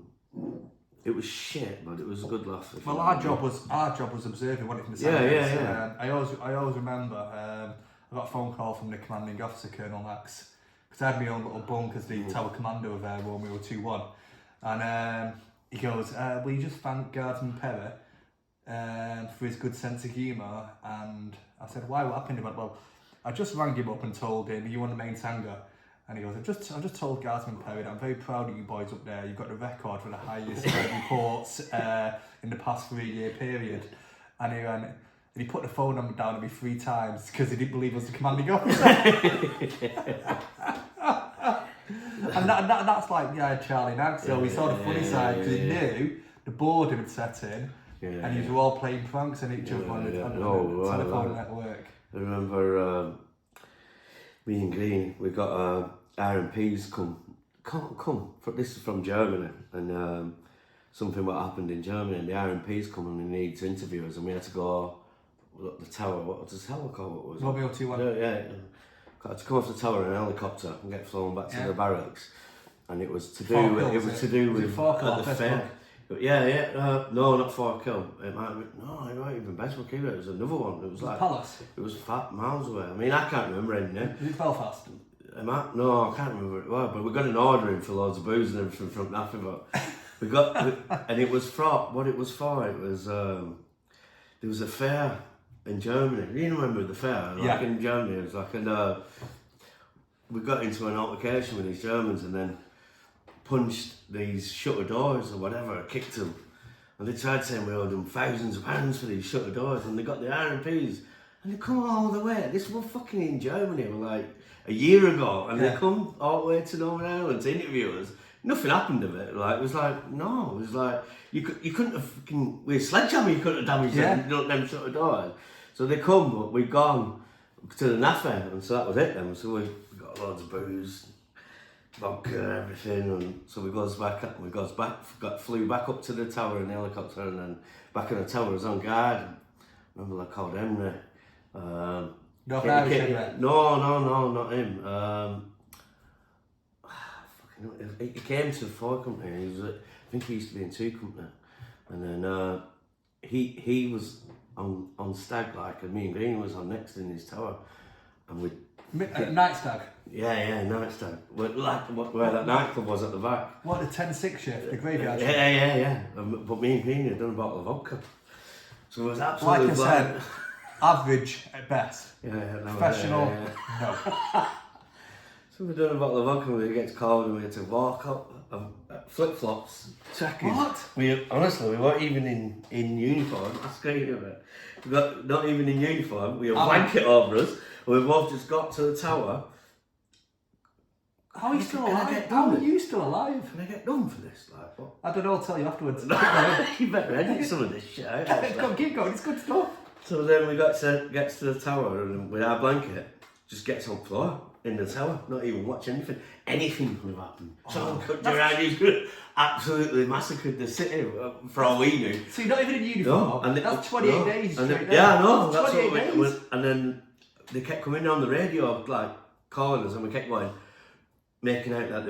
it was shit, but it was a good laugh. Well, our job was observing what it from the yeah. I always remember. I got a phone call from the commanding officer, Colonel Max. Because I had my own little bunk as the tower commander of when we were 2-1. And he goes, will you just thank Guardsman Perry for his good sense of humour? And I said, why, what happened? He went, well, I just rang him up and told him, are you on the main tango? And he goes, I just told Guardsman Perry that I'm very proud of you boys up there. You've got the record for the highest reports in the past 3-year period. And he went, and he put the phone number down on me 3 times because he didn't believe I was the commanding officer. And that's like, Charlie Nag. So we saw the funny side because he knew the boredom had set in, and you were all playing pranks on each other on the telephone network. I remember me and Green, we got RMPs come. This is from Germany, and something what happened in Germany, and the RMP's coming and need to interview us, and we had to go up the tower. What was the tower called? What was it? Romeo 2-1. Yeah. Got to come off the tower in a helicopter and get flown back to the barracks, and it was to do with at the fair. No, not Forkill. It might have been Bestwick either. It was another one. It was like Palace. It was fat miles away. I mean, I can't remember anything. Is it Belfast? No, I can't remember what it was, but we got an order in for loads of booze and everything from nothing. But we got, and it was for what it was for. It was there was a fair in Germany. You remember the fair? Like in Germany, it was like, and we got into an altercation with these Germans, and then punched these shutter doors or whatever, kicked them, and they tried saying we owed them thousands of pounds for these shutter doors, and they got the RMPs, and they come all the way. This was fucking in Germany, like a year ago, and they come all the way to Northern Ireland to interview us. Nothing happened of it. Like it was like no, it was like you couldn't have fucking with a sledgehammer, you couldn't have damaged them shutter doors. So they come, but we'd gone to the NAFE, and so that was it then. So we got loads of booze, vodka, everything, and so flew back up to the tower in the helicopter, and then back in the tower was on guard. Remember they called Henry. No, not him. He came to the Ford company. I think he used to be in 2 company, and then he was on stag like, and me and Green was on next in his tower, and we. Night stag? Yeah, night stag. Where that nightclub was at the back. What, the 10-6 shift, the graveyard shift? Yeah. But me and Green had done a bottle of vodka. So it was absolutely like I said, average at best. Professional, no. So we've done a bottle of vodka, and we get cold, and we had to walk up, flip-flops, trackers. What? We weren't even in uniform. That's great of it. We got not even in uniform. We had a blanket over us. And we both just got to the tower. How are you still alive? How are you still alive? Can I get done for this? Like what? I don't know. I'll tell you afterwards. You better edit some of this shit out. Keep going. It's good stuff. So then we gets to the tower, and with our blanket, just gets on the floor in the tower, not even watch anything. Anything could have happened. Someone cut you around, you could have absolutely massacred the city for all we knew. So you're not even in uniform? No, and that's 28 days straight there. Yeah, I know. That's 28 what days. And then they kept coming on the radio, like, calling us, and we kept going, making out that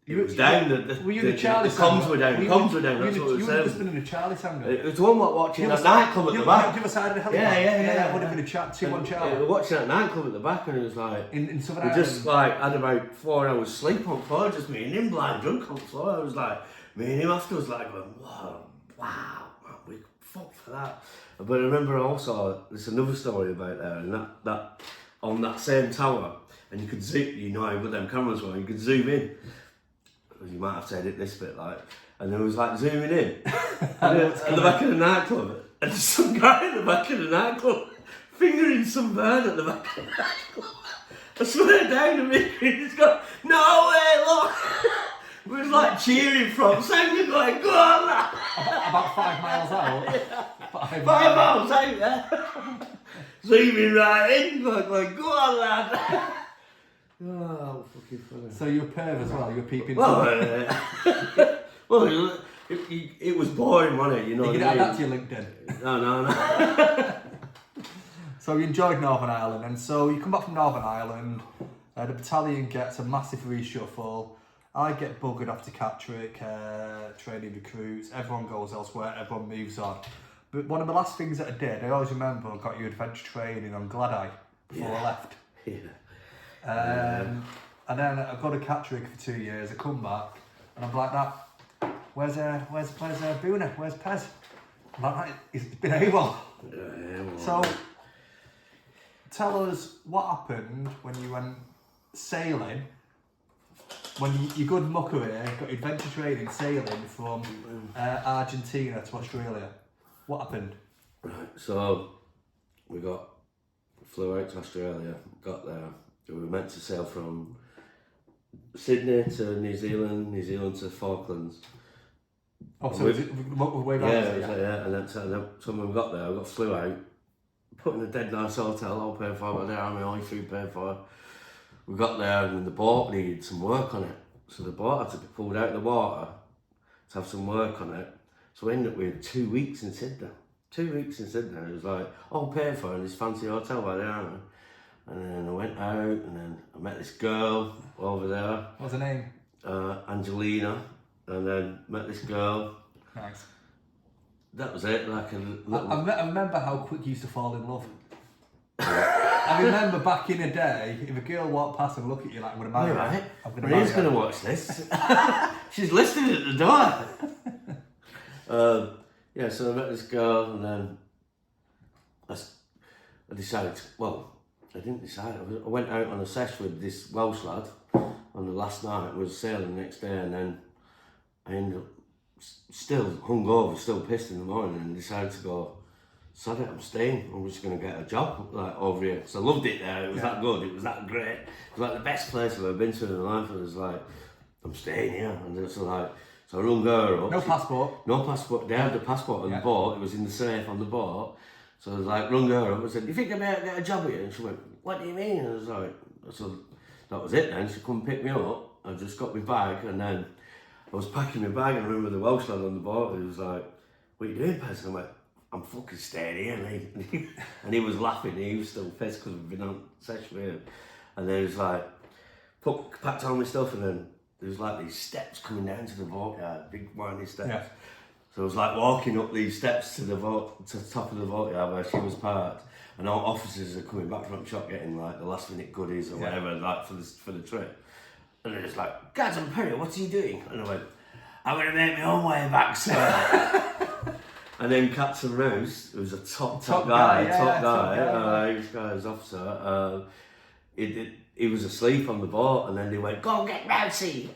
it was down. Were you in the Charlie the comms were down. That's what it You said. were just been in a Charlie tango. It was one watching that nightclub at the back. The other side of the helicopter. Yeah. Would have been a 2-1 Charlie. We were watching that nightclub at the back, and it was like in Southern we Ireland. just like had about 4 hours sleep on the floor, just me and him blind drunk on the floor. I was like, me and him afterwards like going, wow, man, we fucked for that. But I remember also there's another story about there, and that on that same tower, and you could zoom, you know how good them cameras were, you could zoom in. You might have to edit this bit, like, and there was like zooming in at the back of the nightclub, and there's some guy at the back of the nightclub fingering some bird at the back of the nightclub. I swear down to me, he's got, no way, look! We was like cheering from, saying, going, go on, lad! About 5 miles out. Yeah. 5 miles out, yeah. Zooming right in, going, go on, lad! Oh, fucking funny. So you're a perv as well, you're peeping. Well, it was boring, wasn't it? You know. You can add that to your LinkedIn. No. So you enjoyed Northern Ireland, and so you come back from Northern Ireland, the battalion gets a massive reshuffle. I get buggered off to Catterick, training recruits, everyone goes elsewhere, everyone moves on. But one of the last things that I did, I always remember, I got you adventure training on Gladeye before I left. Yeah. And then I go to Catterick for 2 years, I come back, and I'm like that, where's Booney, where's Pez? I'm like that, he's been AWOL. So, tell us what happened when you went sailing, when you good mucker here, got adventure training sailing from Argentina to Australia. What happened? Right, so we flew out to Australia, got there. We were meant to sail from Sydney to New Zealand to Falklands. Oh, so way back? Yeah. And then so when we got there, we flew out, put in a dead nice hotel, all paid for, but there, all your food paid for. We got there, and the boat needed some work on it. So the boat had to be pulled out of the water to have some work on it. So I ended up with 2 weeks in Sydney. 2 weeks in Sydney. It was like, all paid for in this fancy hotel by the army. And then I went out, and then I met this girl over there. What's her name? Angelina. And then met this girl. Nice. That was it, like a little... I remember how quick you used to fall in love. I remember back in the day, if a girl walked past and looked at you like, I'm going to marry her. Right. I'm going to marry her. Maria's going to watch this. She's listed at the door. Yeah, so I met this girl, and then I decided, well, I didn't decide. I went out on a sesh with this Welsh lad on the last night. We was sailing the next day, and then I ended up still hungover, still pissed in the morning, and decided to go, sod it, I'm staying. I'm just going to get a job like over here. Because I loved it there. It was that good. It was that great. It was like the best place I've ever been to in my life. It was like, I'm staying here. And it's like, so I rung her up. No passport? No passport. They had the passport on the boat. It was in the safe on the boat. So I was like, rung her up. I said, you think I might get a job here? And she went, what do you mean? And I was like, so that was it then. She come pick me up. I just got my bag, and then I was packing my bag, and I remember the Welsh lad on the boat. He was like, what are you doing, Pez? And I went, I'm fucking staying here, mate. And he was laughing. He was still pissed because we've been on session with him. And then he was like, packed all my stuff, and then there was like these steps coming down to the boatyard, big winding steps. Yeah. So I was like walking up these steps to the top of the boatyard where she was parked, and all officers are coming back from the shop getting like the last minute goodies or whatever, like for the trip. And they're just like, Guardsman Perry, what's he doing? And I went, I'm going to make my own way back, sir. And then Captain Rouse, who was a top guy, this guy was officer, he was asleep on the boat, and then they went, go and get Rousey.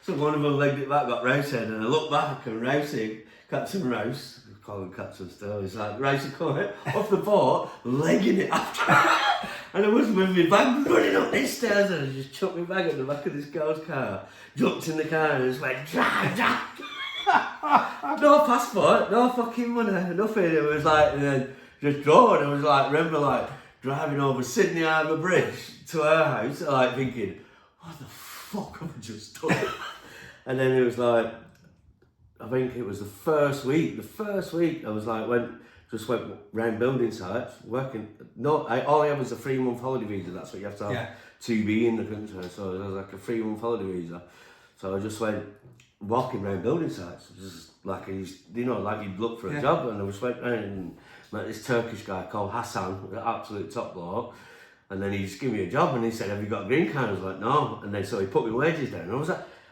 So one of them legged it back, got Rouse in, and I looked back, and Rousey, Captain Rouse, we call him Captain still, he's like, Rousey coming off the boat, legging it after. And I was with my bag running up these stairs, and I just chucked my bag at the back of this girl's car, jumped in the car, and just went, drive. No passport, no fucking money, nothing. It was like, and then just drove, and I was like, remember like driving over Sydney Harbour Bridge to her house, like thinking, what the fuck have I just done? And then it was like, I think it was the first week I was like, went round building sites, working, all I had was a 3-month holiday visa, that's what you have to have to be in the country, so it was like a 3-month holiday visa. So I just went walking around building sites, just like like you'd look for a job, and I just went around and met this Turkish guy called Hassan, the absolute top bloke, and then he just gave me a job, and he said, have you got a green card? I was like, no, and then so he put my wages down, and I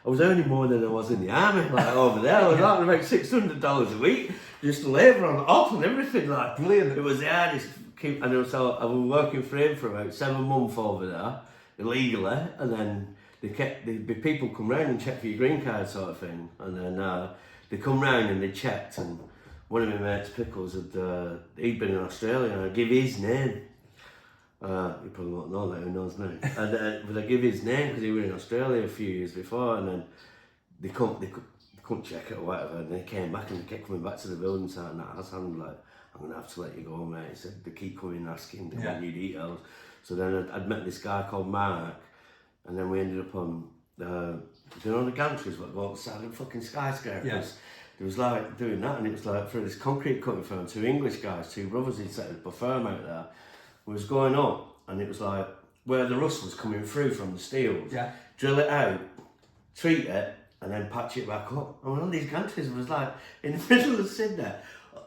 was earning more than I was in the army, like over there. I was earning about $600 a week, just to labour on the off and everything, like. Brilliant. It was the hardest, and so I was working for him for about 7 months over there, illegally, and then the people come round and check for your green card sort of thing, and then they come round and they checked, and one of my mates, Pickles, he'd been in Australia, and I give his name. You probably won't know that, who knows now. But I give his name because he was in Australia a few years before, and then they couldn't check it or whatever, and they came back and they kept coming back to the building site, and I sounded like, I'm going to have to let you go, mate. He said, they keep coming and asking, they want your details. So then I'd met this guy called Mark, and then we ended up on, the gantries what go outside the fucking skyscrapers. Yeah. It was like doing that, and it was like for this concrete cutting firm, 2 English guys, 2 brothers, he'd set up a firm out there. We was going up, and it was like where the rust was coming through from the steels. Yeah. Drill it out, treat it, and then patch it back up. And one of these gantries was like in the middle of Sydney,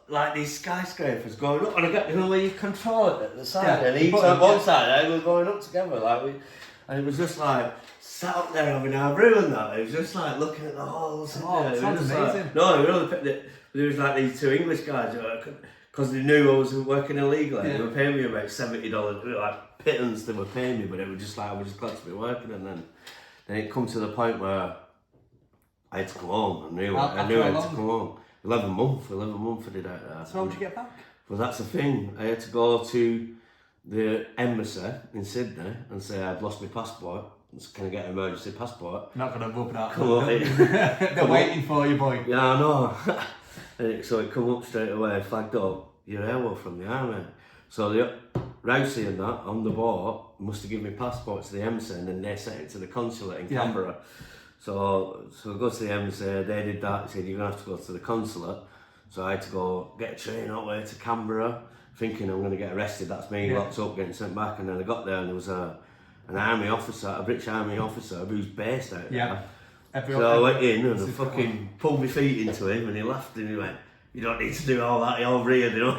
like these skyscrapers going up, and I got where you control it at the side, and each on one side, they were going up together, and it was just like sat up there having our brew and that. It was just like looking at the holes. Oh, it sounds amazing. Like, no, there was like these 2 English guys because they knew I was working illegally. They were paying me about $70, like pittance they were paying me, but it was just like I was just glad to be working. And then it come to the point where I had to come home. I knew I had to come home. 11 months I did out there. So how did you get back? Well, that's the thing. I had to go to the embassy in Sydney and say I'd lost my passport. Can I get an emergency passport? Not going to rub that. Come on. They're waiting for you, boy. Yeah, I know. And so it come up straight away, flagged up, you're airwell from the army. So the Rousey and that on the boat must have given me passport to the embassy, and then they sent it to the consulate in Canberra. So I go to the embassy, they did that, they said you're going to have to go to the consulate. So I had to go get a train all the way to Canberra, thinking I'm going to get arrested, that's me locked up, getting sent back. And then I got there and there was an army officer, a British army officer who's based out there. So I went in and I fucking pulled my feet into him and he laughed and he went, "You don't need to do all that over here, you know."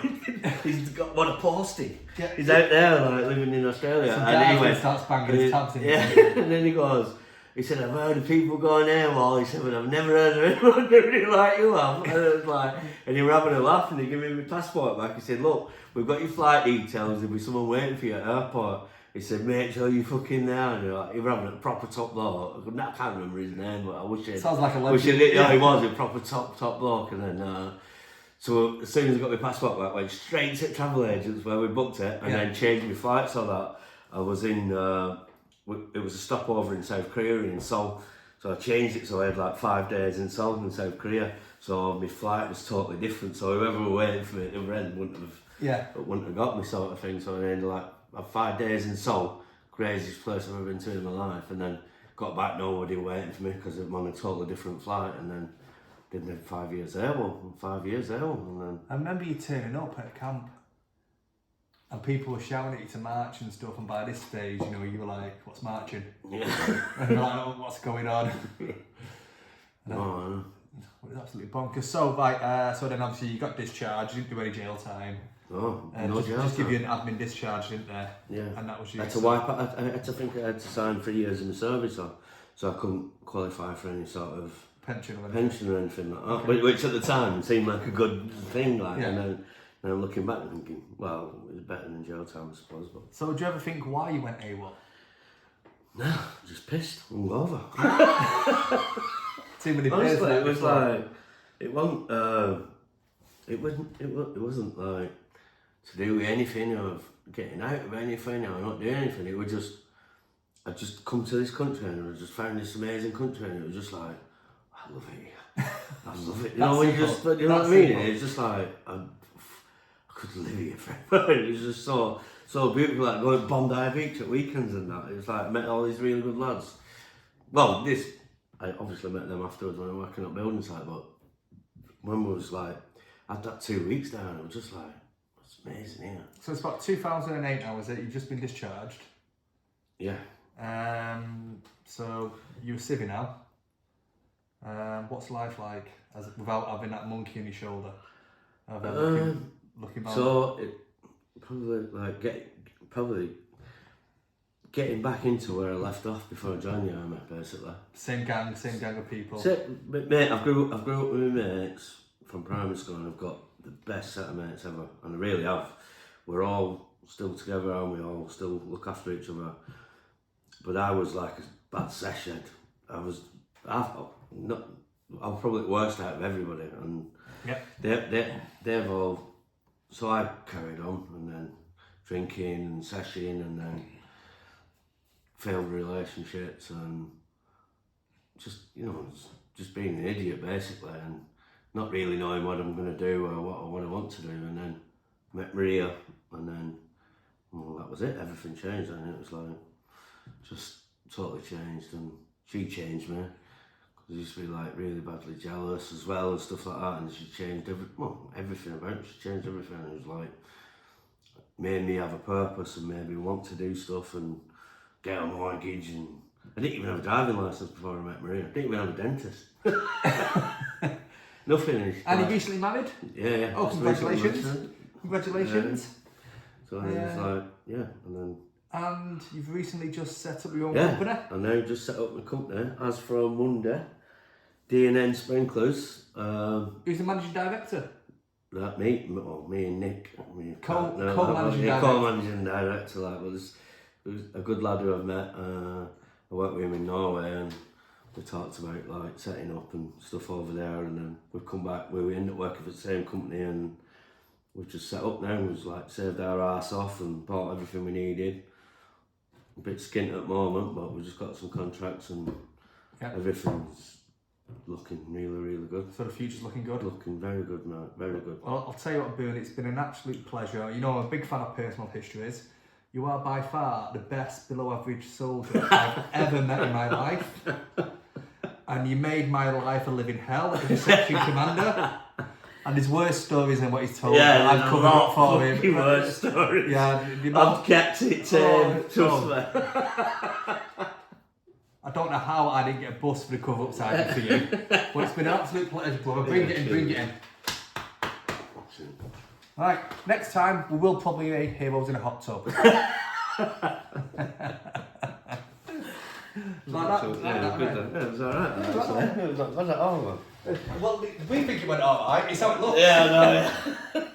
He's got what a postie. He's out there like living in Australia. And he starts banging his tabs in. And then he goes, he said, "I've heard of people going AWOL." He said, "But I've never heard of anyone doing it like you have." And I was like, and he were having a laugh and he gave me my passport back. He said, "Look, we've got your flight details, there'll be someone waiting for you at the airport." He said, "Make sure you fucking there." And he was having a proper top bloke. I can't remember his name, but I wish it. Sounds like a legend. He was a proper top bloke. And then, so as soon as I got my passport back, I went straight to travel agents where we booked it, and then changed my flight so that I was in. It was a stopover in South Korea in Seoul, so I changed it so I had like 5 days in Seoul in South Korea. So my flight was totally different. So whoever were waiting for me at the other end wouldn't have got me, sort of thing. So I ended like 5 days in Seoul, craziest place I've ever been to in my life, and then got back, nobody waiting for me because I'm on a totally different flight, and then did 5 years there. Well, 5 years there, and then I remember you turning up at a camp. And people were shouting at you to march and stuff, and by this stage, you know, you were like, "What's marching?" Yeah. And you're like, "Oh, what's going on?" I know. It was absolutely bonkers. So, like, so then obviously you got discharged, you didn't do any jail time. Oh, no jail just give time. you an admin discharge, didn't they? Yeah. And that was you. I had to wipe out, I had to sign 3 years in the service, so I couldn't qualify for any sort of pension or anything like that. Okay. Which at the time seemed like a good thing, like, and then now looking back and thinking, well, it was better than jail time, I suppose. But so, do you ever think why you went AWOL? No, just pissed, hungover. Too many Honestly, beers. it was like, it wasn't like to do with anything of getting out of anything or not doing anything. It was just, I'd just come to this country and I just found this amazing country, and it was just like, I love it here. I love it. You know, you know what I mean? It's just like, I could live here forever. It was just so beautiful, like going to Bondi Beach at weekends and that. It was like, I met all these really good lads. Well, I obviously met them afterwards when I was working at building site, but when we was like, I had that 2 weeks down, it was just like, it's amazing here. So it's about 2008 now, is it? You've just been discharged. Yeah. So you're a civvy now. What's life like without having that monkey on your shoulder? Looking back. So it probably getting back into where I left off before I joined the army, basically. Same gang of people. Mate, I've grew up with my mates from primary school, and I've got the best set of mates ever, and I really have. We're all still together, and we all still look after each other. But I was like a bad session. I was probably the worst out of everybody, and they've all. So I carried on, and then drinking and seshing, and then failed relationships, and just being an idiot basically, and not really knowing what I'm going to do or what I want to do. And then met Maria, and then that was it. Everything changed, and it was like just totally changed, and she changed me. I used to be like really badly jealous as well and stuff like that, and she changed everything about it. She changed everything, and it was like made me have a purpose and made me want to do stuff and get a mortgage. And I didn't even have a driving licence before I met Maria. I didn't even have a dentist. Nothing. And you recently married? Yeah. Oh, congratulations! Congratulations. So it was like, and then. And you've recently just set up your own company? I now just set up my company as from Monday. D&N Sprinklers. Who's the managing director? That me and Nick. Co-managing director. Like, well, there's a good lad who I've met. I worked with him in Norway, and we talked about like setting up and stuff over there, and then we've come back where we ended up working for the same company, and we've just set up now. We've like saved our arse off and bought everything we needed. A bit skint at the moment, but we've just got some contracts, and everything's looking really, really good. So the future's looking good? Looking very good, mate. Very good. Well, I'll tell you what, Booney, it's been an absolute pleasure. You know, I'm a big fan of personal histories. You are by far the best below average soldier I've ever met in my life. and you made my life a living hell as a section commander. And his worst stories and what he's told me, I've covered up for him. Worst stories. Yeah, I've kept it tame, trust me. I don't know how I didn't get a bus for the cover up side for you, but it's been an absolute pleasure, brother. Bring it in. Right, next time we will probably make Heroes in a hot tub. It was alright. Was it all? Well, we think it went alright. It's how it looks. Yeah, no, yeah.